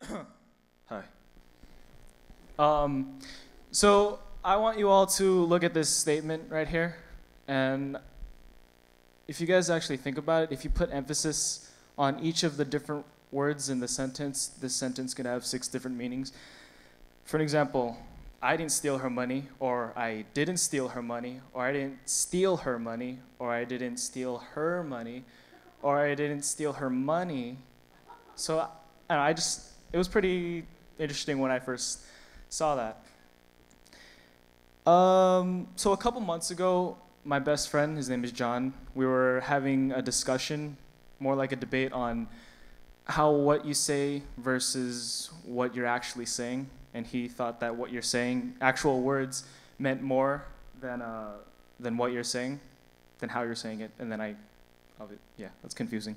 Hi. Um, so I want you all to look at this statement right here, and if you guys actually think about it, if you put emphasis on each of the different words in the sentence, this sentence could have 6 different meanings. For an example, I didn't steal her money, or I didn't steal her money, or I didn't steal her money, or I didn't steal her money, or I didn't steal her money. So I don't know, it was pretty interesting when I first saw that. So a couple months ago, my best friend, his name is John, we were having a discussion, more like a debate on how what you say versus what you're actually saying. And he thought that what you're saying, actual words, meant more than what you're saying, than how you're saying it. And then yeah, that's confusing.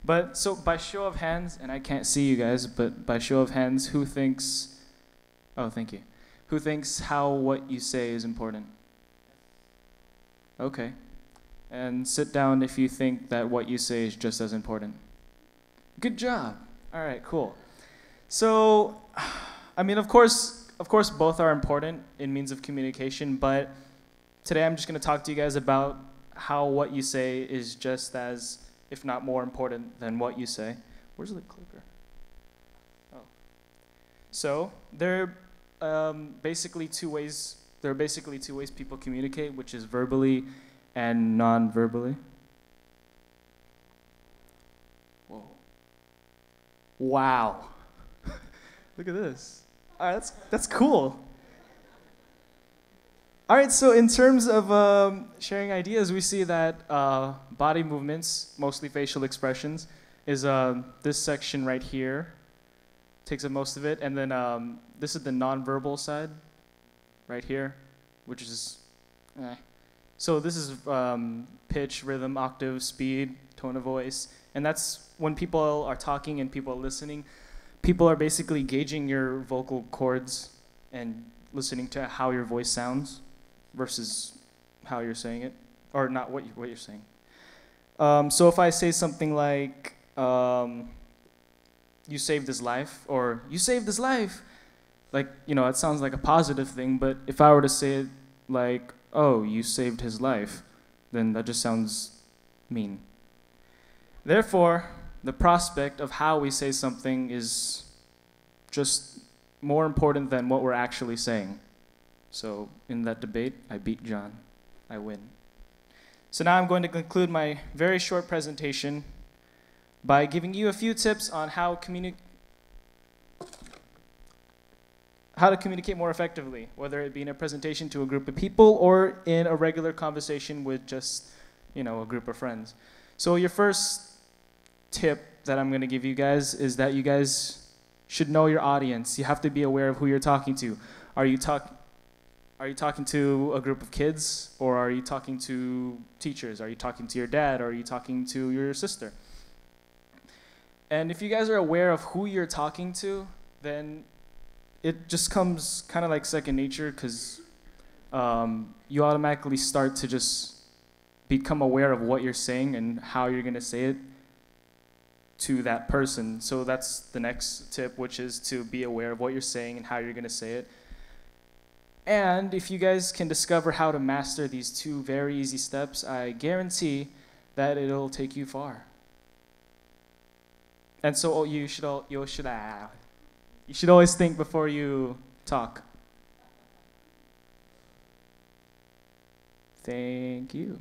But so by show of hands, and I can't see you guys, but by show of hands, who thinks, oh, thank you. Who thinks how what you say is important? Okay. And sit down if you think that what you say is just as important. Good job. All right, cool. So, I mean, of course, both are important in means of communication, but today I'm just going to talk to you guys about how what you say is just as, if not more important than what you say. Where's the clicker? Oh. So, there are basically two ways people communicate, which is verbally and non-verbally. Whoa. Wow. Look at this. All right, that's cool. All right, so in terms of sharing ideas, we see that body movements, mostly facial expressions, is this section right here, takes up most of it, and then this is the nonverbal side, right here, which is, So this is pitch, rhythm, octave, speed, tone of voice, and that's when people are talking and people are listening. People are basically gauging your vocal cords and listening to how your voice sounds versus how you're saying it, or not what you're saying. So if I say something like, you saved his life, or you saved his life, like, it sounds like a positive thing, but if I were to say it like, oh, you saved his life, then that just sounds mean. Therefore, the prospect of how we say something is just more important than what we're actually saying. So in that debate, I beat John. I win. So now I'm going to conclude my very short presentation by giving you a few tips on how to communicate more effectively, whether it be in a presentation to a group of people or in a regular conversation with just, a group of friends. So your first tip that I'm going to give you guys is that you guys should know your audience. You have to be aware of who you're talking to. Are you talking to a group of kids, or are you talking to teachers? Are you talking to your dad, or are you talking to your sister? And if you guys are aware of who you're talking to, then it just comes kind of like second nature, because you automatically start to just become aware of what you're saying and how you're going to say it to that person. So that's the next tip, which is to be aware of what you're saying and how you're going to say it. And if you guys can discover how to master these 2 very easy steps, I guarantee that it'll take you far. And so you should always think before you talk. Thank you.